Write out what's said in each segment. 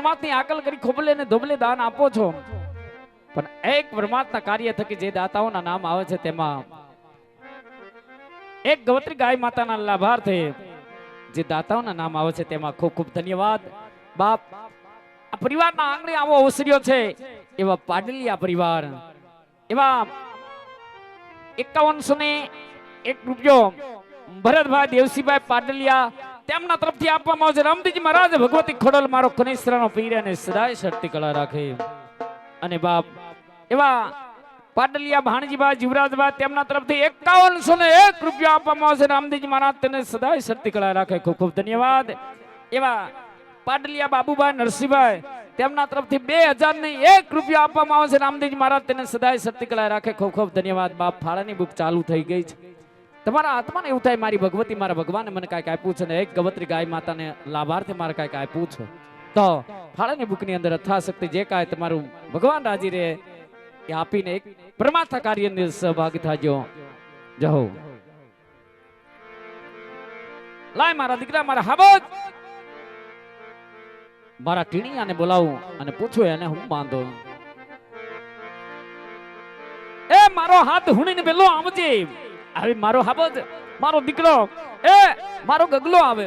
પરમાત્માની આકલ કરી ખોબલે ને ધોબલે દાન આપો છો, પણ એક પરમાત્મા કાર્ય થકી જે દાતાઓના નામ આવે છે તેમાં એક ગવત્રી ગાય માતાના લાભાર્થે જે દાતાઓના નામ આવે છે તેમાં ખૂબ ખૂબ ધન્યવાદ બાપ. આ પરિવારના આંગણે આવો અવસર્યો છે એવા પાડલિયા પરિવાર, એવા 5101 રૂપિયો ભરતભાઈ દેવસીભાઈ પાડલિયા તેમના તરફથી આપવામાં આવશે. રામજીજી મહારાજ ભગવતી ખોડલ મારો કનેશ્વરનો પીર અને સદાય શક્તિ કળા રાખે. અને બાપ એવા પાડલિયા ભાણજીભાઈ જીવરાજભાઈ તેમના તરફથી 5101 રૂપિયા આપવામાં આવશે. રામજીજી મહારાજ તેને સદાય શક્તિ કળા રાખે. ખૂબ ખૂબ ધન્યવાદ. એવા પાડલિયા બાબુભાઈ નરસિંહભાઈ તેમના તરફથી 2001 રૂપિયા આપવામાં આવશે. રામદેવજી મહારાજ તેને સદાય શક્તિ કળા રાખે. ખૂબ ખૂબ ધન્યવાદ બાપ. ફાળાની બુક ચાલુ થઈ ગઈ છે. તમારા આત્માને એવું થાય મારી ભગવતી મારા ભગવાને મને કાંઈક આપ્યું છે ને એક ગવત્રી ગાય માતાને લાભાર્થે મારે કાંઈક આપ્યું છે, તો ફાળાની બુકની અંદર અથાશક્તિ જે કાંઈ તમારું ભગવાન રાજી રહે એ આપીને એક પરમાત્મા કાર્યની સહભાગી થાજો. જહો લાય મારા દીકરા મારા હાબત મારા ટીણીયાને બોલાવું અને પૂછું એને હું બાંધો. એ મારો હાથ હુણીને પેલો આવજે. હવે મારો હાબત મારો દીકરો એ મારો ગગલો આવે.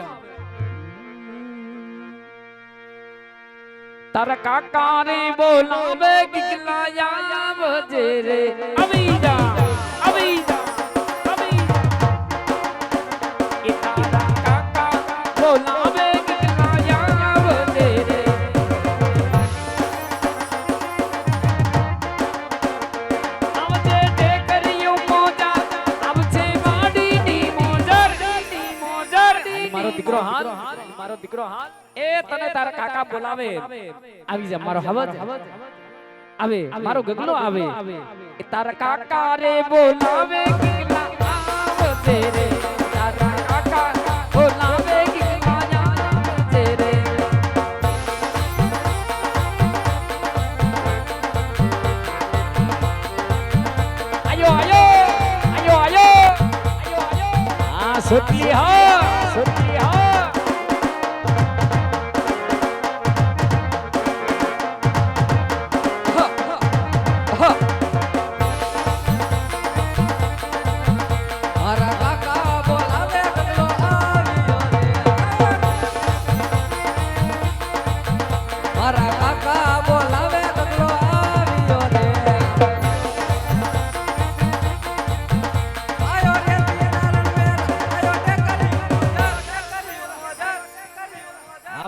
તારા કાકા રે બોલાવે ગગલા આવજે રે. આવી જા આવી જા આવી એ તારા કાકા બોલાવે દીકરો હાથ મારો દીકરો હાથ એ તને તારા કાકા બોલાવે. આવી જા મારો હવજ આવે મારો ગગલો આવે. એ તારા કાકા રે બોલાવે ગગલા આવજે રે. તારા કાકા બોલાવે ગગલા આવજે રે. આયો આયો આયો આયો આયો આયો. હા સોટલી હા સોટલી હા.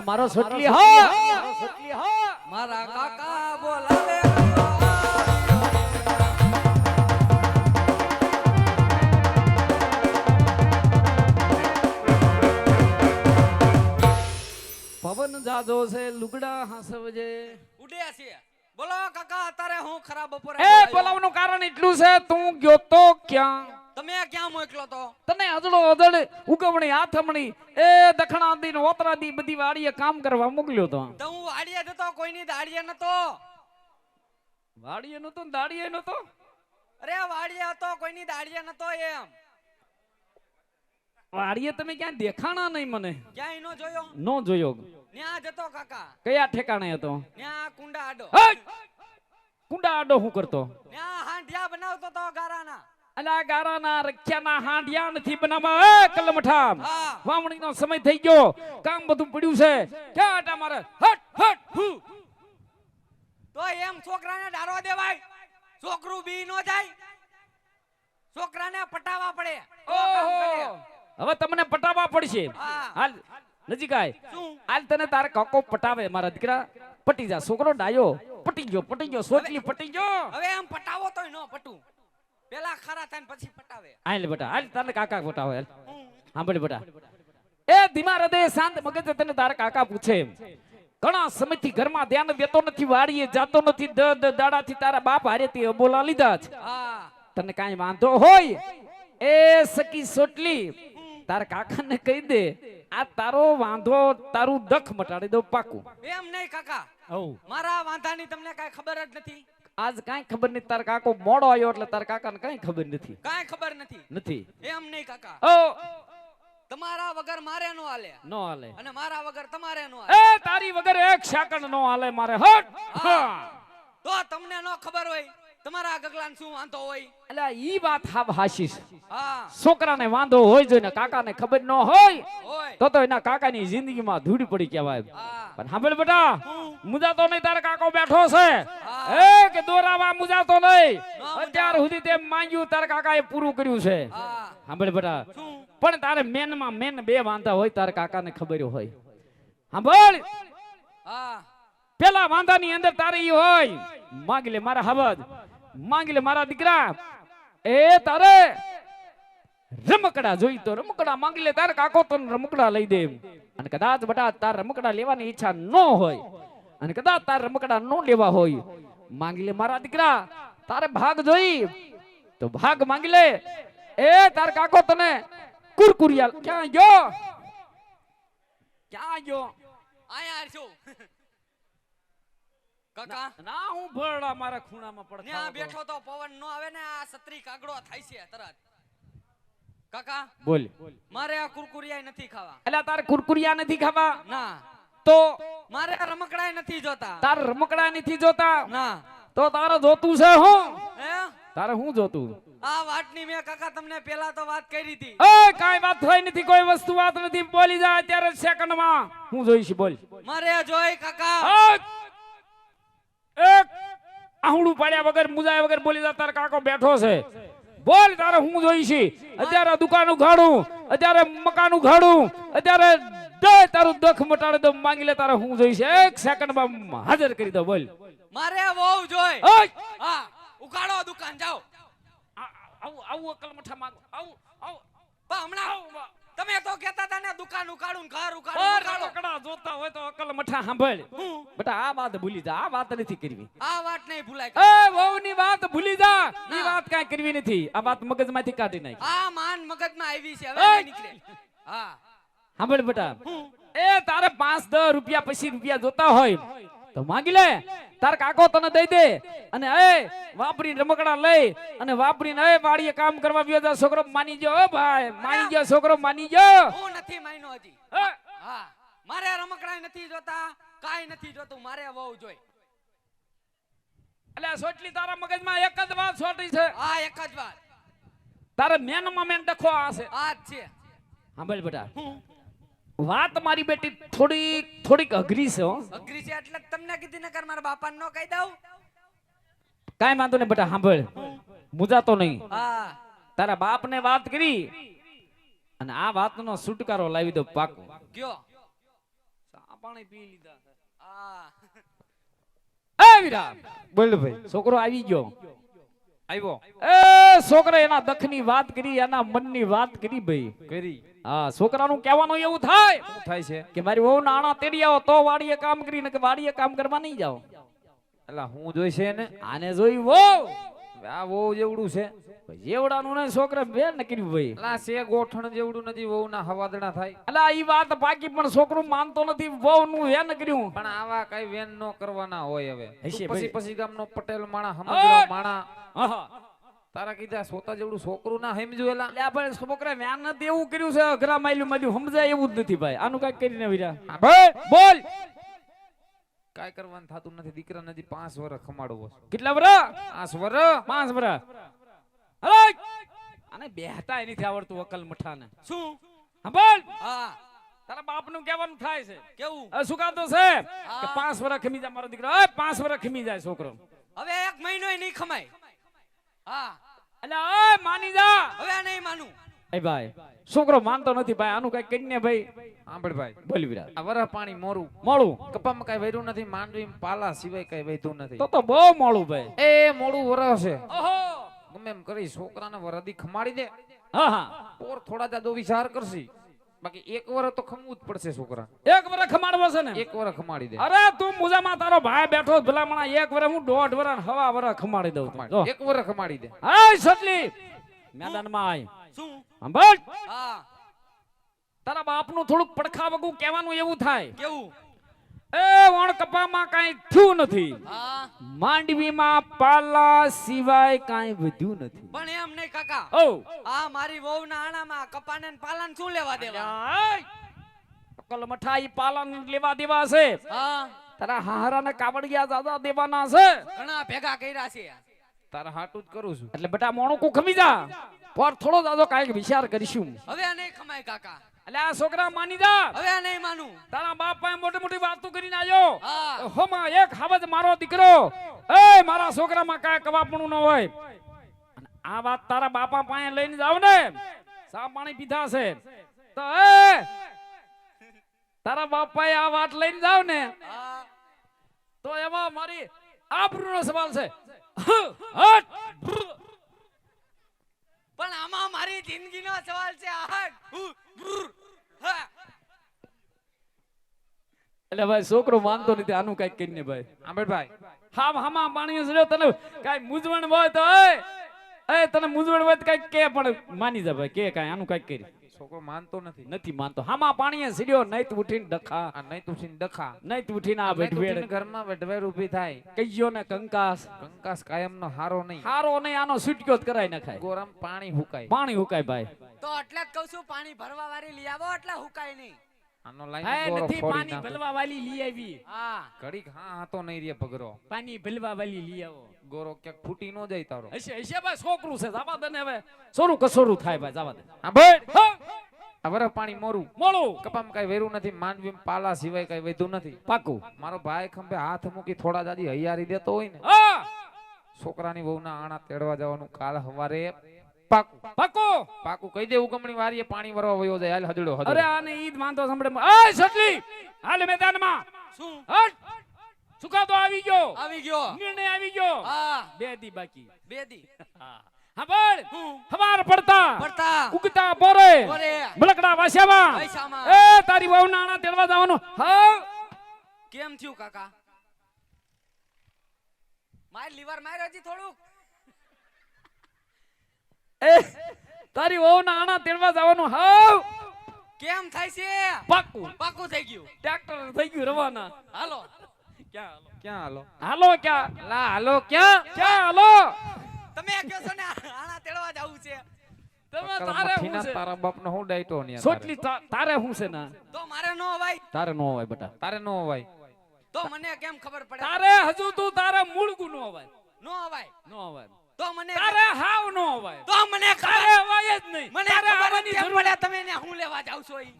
મારો સોટલી હા મારા કાકા બોલાવે. પવન જાજો છે લુગડા હાસવજે ઉડ્યા છે. બોલો કાકા અત્યારે હું ખરાબ બપોરે એ બોલાવવાનું કારણ એટલું છે તું ગયો તો ક્યાં? તમે ક્યાં મોકલો તો? તને અજડો અજડ ઉગવણી હાથમણી એ દખણા દી ઓતરા દી બધી વાડીએ કામ કરવા મોકલ્યો તો. તો હું વાડીએ જતો કોઈની દાડીએ નતો. વાડીએ નતો દાડીએ નતો. અરે વાડીએ હતો કોઈની દાડીએ નતો. એમ વાડીએ તમે ક્યાં દેખાણા નહીં મને? ક્યાંય નો જોયો? નો જોયો. ન્યા જતો કાકા. કયા ઠેકાણે હતો? ન્યા કુંડા આડો. કુંડા આડો હું કરતો? ન્યા હાંડિયા બનાવતો તો ગારાના. અલા ગારાના રખ્યાના હાંડિયા નથી બનાવવા. એ કલમઠા વાવણીનો સમય થઈ ગયો, કામ બધું પડ્યું છે. ક્યાં આટા મારે? હટ હટ હુ. તો એમ છોકરાને ડારો દેવાય? છોકરું બી નો જાય? છોકરાને પટાવા પડે. ઓહો હવે તમને પટાવા પડશે. હાલ નજીક આય. હાલ તને તારે કાકો પટાવે. મારા દીકરા પટી જા. છોકરો ડાયો પટી ગયો સોટલી પટી ગયો. હવે એમ પટાવો તોય નો પટું. પેલા ખરા થાય પછી પટાવે. હાલ બેટા હાલ તને કાકા પટાવે. હાલ સાંભળ બેટા. એ ધીમા હૃદય શાંત મગજ તને તારા કાકા પૂછે. ઘણા સમયથી ઘરમાં ધ્યાન દેતો નથી, વાડીએ જાતો નથી, દાડાથી તારા બાપ હારેથી બોલા લીધા છે. તને કાંઈ વાંધો હોય એ સકી સોટલી તારા કાકાને કહી દે, આ તારો વાંધો તારું દખ મટાડી દો પાકું. એમ નહીં કાકા, મારા વાંધાની તમને કાંઈ ખબર જ નથી. આજ કાંઈ ખબર નથી. તારા કાકો મોડો આવ્યો એટલે તારા કાકાને કાંઈ ખબર નથી. કાંઈ ખબર નથી. નથી એમ નહીં કાકા. તમારા વગર મારે નો હાલે નો હાલે અને મારા વગર તમારે નો હાલે એ તારી વગર એક સેકન્ડ નો હાલે મારે હટ હા. તો તમને નો ખબર હોય તમારા ગગલાને શું વાંધો હોય એટલે ઈ વાત હાશી છે. હા છોકરાને વાંધો હોય જોઈને કાકાને ખબર ન હોય હોય તો એના કાકાની જિંદગીમાં ધૂળ પડી કહેવાય. હા પણ સાંભળ બેટા, હું મુજાતો નહીં, તારો કાકો બેઠો છે. હા. એ કે દોરાવા મુજાતો નહીં. મુંજાય. અત્યાર સુધી તે માંગ્યું તારા કાકાએ પૂરું કર્યું છે. હા સાંભળ બેટા, શું પણ તારે મેનમાં મેન બે વાંધા હોય તારા કાકાને ખબર હોય. સાંભળ, હા પેલા વાંધાની અંદર તારે ઈ હોય, માંગી લે મારા હવદ, માંગી લે મારા દીકરા. એ તારે રમકડા જોઈ તો રમકડા માંગી લે, તારે કાકો તને રમકડા લઈ દે. અને કદાચ બટા તાર રમકડા લેવાની ઈચ્છા ન હોય અને કદાચ તાર રમકડા ન લેવા હોય, માંગી લે મારા દીકરા. તારે ભાગ જોઈ તો ભાગ માંગી લે. એ તાર કાકો તને કુરકુરિયા ક્યાં ગયો, ક્યાં ગયો? આયા છું કાકા ના હું ભરડા મારા ખૂણામાં પડતા ત્યાં બેઠો તો પવન નો આવે ને આ છત્રી કાગડો થાય છે તરત કાકા બોલ. મારે આ કુરકુરિયા નથી ખાવા એટલે તારે કુરકુરિયા નથી ખાવા ના તો મારે આ રમકડાય નથી જોતા તાર રમકડા નથી જોતા ના તો તારે જોતું છે હું? હે તારે હું જોતું? આ વાતની મેં કાકા તમને પેલા તો વાત કરી હતી એ કાઈ વાત થઈ નથી, કોઈ વસ્તુ વાત નથી, બોલી જા અત્યારે સેકન્ડમાં. હું જોઈશ બોલ. મારે જોઈ કાકા એક આહુડું પાડ્યા વગર મુજાય વગર બોલી જા, તારો કાકો બેઠો છે. બોલ, તારે હું જોઈશ? અત્યારે દુકાનું ઘાડું, અત્યારે મકાનું ઘાડું, અત્યારે તારું દખ મટાડી દો, માંગી લે. તારે હું જોઈશ? એક સેકન્ડમાં હાજર કરી દો. બોલ. મારે વહુ જોઈ ઓય! હા ઉકાળો દુકાન જાઓ આવું અકલ મઠા માંગો, આવું આવું પણ હમણાં આવું. તમે તો કહેતા હતા ને દુકાન ઉકાળું ઘર ઉકાળું ઉકાળો. રમકડા જોતા હોય તો અકલ મઠા સાંભળ. હું? બેટા આ વાત ભૂલી જા, આ વાત નથી કરવી. આ વાત નહીં ભૂલાય એ વહુની વાત ભૂલી જા, ના. ઈ વાત કાંઈ કરવી નથી. આ વાત મગજમાંથી કાઢી નાખ. આ માન મગજમાં આવી છે હવે ઓય! નહીં નીકળે હા સાંભળ બેટા, હું? એ તારે 5-10 રૂપિયા પછી રૂપિયા જોતા હોય તો માંગી લે. તાર કાકો તને દઈ દે અને એ વાપરી રમકડા લઈ અને વાપરીને એ વાડીએ કામ કરવા વ્યો જા. છોકરો માની ગયો, ઓ ભાઈ માની ગયો, છોકરો માની ગયો. હું નથી માન્યો હજી એ, હા મારે રમકડા નથી જોતા કાઈ નથી જોતું મારે વહુ જોઈ એટલે સોટલી તારા મગજમાં એક જ વાત સોટી છે. આ એક જ વાત તારે મેનમાં મેન ડખો આ છે. આ જ છે સાંભળ બેટા, હું? વાત મારી બેટી થોડીક અઘરી છે હો. અઘરી છે એટલે જ તમને કીધી નકર મારા બાપાને નો કહી દઉં કાઈ વાંધો નહીં બેટા, સાંભળ, મુજાતો નહીં. હા તારા બાપને વાત કરી અને આ વાતનો છુટકારો લાવી દો પાકો. કયો ચા પાણી પી લીધા છે. હા એ વીરા, બોલ ભાઈ. છોકરો આવી ગયો. આવ્યો એ છોકરા એના દખની વાત કરી, એના મનની વાત કરી ભાઈ. કરી હા, છોકરાનું કહેવાનું એવું થાય શું થાય છે? કે મારી વહુ નાણા તેડી આવો તો વાડીએ કામ કરીને, કે વાડીએ કામ કરવા નહીં જાઓ. એલા હું જોઈ છે ને આને જોઈ વહુ આ વહુ જેવડું છે. જેવડાનું ને છોકરા બેન ને કર્યું ભાઈ. એલા છે ગોઠણ જેવડું નથી, વહુ ના હવાદણા થાય. અલા ઈ વાત બાકી, પણ છોકરું માનતો નથી. વહુ નું વેન કર્યું. પણ આવા કઈ વેન નો કરવાના હોય હવે. હશે તું ભાઈ. પછી ગામનો પટેલ માણા ઓય! સમજરો માણા આહા. તારા કીધા સોતા જેવડું છોકરું ના સમજ્યું એલા. એટલે આ ભાઈ છોકરા વેન નથી એવું કર્યું છે, અઘરા માયલું માયલું સમજાય એવું જ નથી ભાઈ. આનું કઈક કરીને વીરા બોલ. કાઈ કરવાનું થાતું નથી. દીકરા નથી 5 વર્ષ ખમાડવો છે. કેટલા વરા? 5 વર્ષ 5 વરા. અરે આને બેહતાય નથી આવડતું અકલ મઠાને. શું હા બોલ. હા તારા બાપનું કહેવાનું થાય છે. કેવું હવે શું કાતો છે કે 5 વરા ખમી જાય મારો દીકરો. એ 5 વરા ખમી જાય છોકરો. હવે એક મહિનોય નહીં ખમાય હા એટલે ઓય માની જા. હવે નહીં માનું એ ભાઈ છોકરો માનતો નથી ભાઈ. આનું કઈ કરીને ભાઈ. સાંભળ ભાઈ, બોલ વીરા. આ વરહ પાણી મોરું, મોડું કપામાં કઈ વૈરું નથી, માંડવી પાલા સિવાય કઈ વૈતું નથી. તો બહુ મોડું ભાઈ. એ મોડું વરહ છે. ઓહો. ગમે એમ કરી છોકરાને વરદી ખમાડી દે, હા હા, પોર થોડા જાદો વિચાર કરશી. બાકી 1 વર્ષ તો ખમવું જ પડશે છોકરા. 1 વરા ખમાડવો છે ને. 1 વર્ષ ખમાડી દે. અરે તું મુજામાં તારો ભાઈ બેઠો ભલામણા 1 વરા હું 1.5 વરા હવા વરા ખમાડી દઉં તું. જો 1 વર્ષ ખમાડી દે. હાય સટલી મેદાનમાં આય. શું સાંભળ, હા તારા બાપનું થોડુંક પડખા વગું કહેવાનું એવું થાય કેવું એ વણ કપામાં કાંઈ થયું નથી. હા માંડવીમાં પાલા સિવાય કાંઈ વધ્યું નથી. પણ એમ નહીં કાકા. ઓ આ મારી વહુના આણામાં કપાને ને પાલાને શું લેવા દેવા? અકલ મઠાઈ પાલન લેવા દેવા છે. હા તારા હારાને કાવડિયા દાદા દેવાના છે. ઘણા ભેગા કર્યા છે. તારા હાટું જ કરું છું. એટલે બેટા મોણો કો ખમી જા. પર થોડો દાદો કાંઈક વિચાર કરીશું. હવે આ નહીં ખમાય કાકા. એટલે આ છોકરા માની જા. હવે આ નહીં માનું. તારા બાપ પાસે મોટી મોટી વાતો કરીને આવ્યો. હા હોમાં એક હાવજ મારો દીકરો. એ મારા છોકરામાં કાંઈ કવાપણું ન હોય. અને આ વાત તારા બાપા પાસે લઈને જાવ ને, સા પાણી પીધા છે તો તારા બાપાએ આ વાત લઈને જાવ ને હા તો એમાં મારી આબરૂનો સવાલ છે. હટ! પણ આમાં મારી જિંદગીનો સવાલ છે. હા એટલે ભાઈ છોકરો માનતો નથી. આનું કઈક કરીને ભાઈ આંબેડભાઈ હામાં પાણી જડ્યો તને કઈ મૂંઝવણ હોય તો એ તને મૂંઝવણ હોય તો કઈક કે પણ માની જા ભાઈ કે કઈ આનું કઈક કરી. છોકરો માનતો નથી. નથી માનતો. હામાં પાણી સીડ્યો નહીં તો ઉઠીને ડખા, આ નહીં તું છીન ડખા, નહીં તો ઉઠીને આ નહીં તું વેઠવેડ છીન ઘરમાં વેઢવેર ઊભી થાય. કઈયો ને કંકાસ કંકાસ કાયમનો હારો નહીં. હારો નહીં, આનો છૂટક્યો જ કરાઈ નખાય. ગોરમ પાણી હુકાય. પાણી હુકાય ભાઈ. તો એટલે જ કહું છું પાણી ભરવા વાળી લઈ આવો એટલે હુકાય નહીં. આનો હે લાઈન ગોરો નથી ફોડી પાણી નાખો. ભલવા વાળી લઈ આવી. હા ઘડીક હા હા તો નહીં રે ભગરો. પાણી ભલવા વાળી લઈ આવો. ગોરો ક્યાંક ફૂટી ન જાય તારો. હશે ભાઈ છોકરું છે. જવા દે ને હવે. સોરું કસોરું થાય ભાઈ. જવા દે. હા ભાઈ હા, આ વરફ પાણી મોરું. મોળું કપામ કઈ વેરું નથી. માંડવી પાલા સિવાય કઈ વેધું નથી. પાકું. મારો ભાઈ ખંભે હાથ મૂકી થોડા દાદી હૈયારી દેતો હોય ને, હા છોકરાની વહુના આણા તેડવા જવાનું કાલ હવારે પાકું. પાકું. પાકું કહી દે ઉગમણી વારીએ પાણી વરવા વયો જાય. હાલ હદડો અરે હદડો. આને ઈદ માનતો સંભળે. એ સટલી હાલે મેદાનમાં. શું હટ! સુકાતો આવી ગયો. આવી ગયો? નિર્ણય આવી ગયો. હા 2 દી બાકી. બે દી હા બોલ. હું હવાર પડતા પડતા ઉગતા પોરે પોરે બળકડા વાસ્યામાં પૈસામાં એ તારી વહુ નાણા તેડવા જવાનું. હા કેમ થયું કાકા? માર લીવર માર્યો હજી થોડુંક. એ તારી વહુ નાણા તેડવા જવાનું. હા કેમ થાય છે? પાકું. પાકું થઈ ગયું. ટ્રેક્ટર થઈ ગયું રવાના. હાલો ક્યાં હાલો? ક્યાં હાલો? હાલો ક્યાં? લા હાલો ક્યાં? ક્યાં હાલો? તમે કહો છો ને આણા તેડવા જવું છે તમે અક્કલ તારે મઠીના હું છે? તારા બાપનો હું ડાયટો ને યાર. સોટલી તારે હું છે ના? તો મારે નો અવાય. તારે નો હોય બેટા. તારે નો હોય. તો મને કેમ ખબર પડે? તારે હજુ તું તારે મૂળગું નો હોય. નો અવાય. નો હોય. તો મને તારે હાવ નો હોય. તો મને તારે ખબર હોય જ નહીં. મને તારે ખબર આવવાની કેમ જરૂર પડે તમે ને હું લેવા જાવ છો ઈ?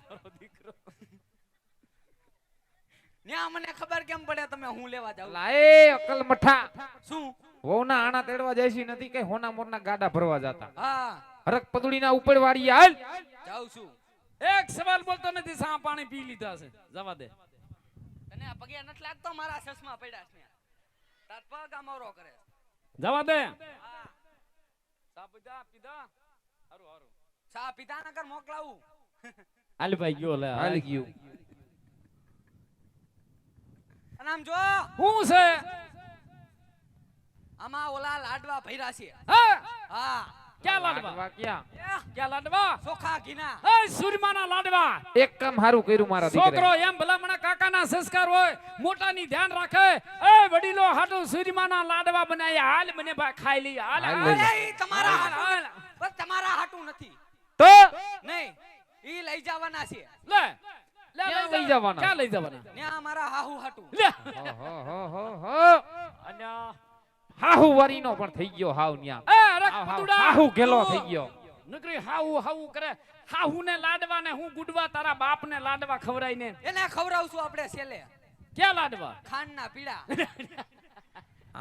ન્યા મને ખબર કેમ પડે તમે હું લેવા જાવ? લા એ અકલ મઠા, શું? વહુના આણા તેડવા જઈશી નથી કઈ હોના મોરના ગાડા ભરવા જાતા. હા હરક પદુડીના ઉપર વાળી હાલ. જાઉં છું. એક સવાલ બોલતો નથી. સા પાણી પી લીધા છે. જવા દે. તને આ પગે નથી લાગતો મારા ચશ્મા પડ્યા છે? તાર પગ આમરો કરે. જવા દે. હા સા પીધા પીધા. હારું હારું. ચા પીતા ના કર મોકલાવું. હાલ ભાઈ ગયો લે. હાલ ગયું. અને આમ જો હું છે? આમાં ઓલા લાડવા ભર્યા છે. હા હા ક્યાં લાડવા? લાડવા ક્યાં? ક્યાં લાડવા? ચોખા ઘીના. એ સુરમાના લાડવા. એક કામ હારું કર્યું મારા છોકરો દીકરાએ. એમ ભલામણા કાકાના સંસ્કાર હોય, મોટાની ધ્યાન રાખે. એ વડીલો હાટુ સુરમાના લાડવા બનાવી. હાલ મને ભાઈ ખાઈ લઈ. હાલ હાલ હાલ. લઈ અરે ઈ તમારા હાલ, હાટું હાલ. બસ તમારા હાટું નથી. તો નહીં ઈ લઈ જવાના છે. લે લે ક્યાં લઈ જવાના? ક્યાં લઈ જવાના? ન્યા મારા હાહુ હાટું. લે હો. અન્યા હાહુ વારીનો પણ થઈ ગયો હાવ ન્યા. એ રક પતુડા. હાહુ ગેલો થઈ ગયો. નકરી હાહુ હાહુ કરે. હાહુ ને લાડવા ને હું ગુડવા તારા બાપ ને લાડવા ખવરાઈ ને. એને ખવડાવશું આપણે છેલ્લે. ક્યાં લાડવા? ખાંડના પીડા.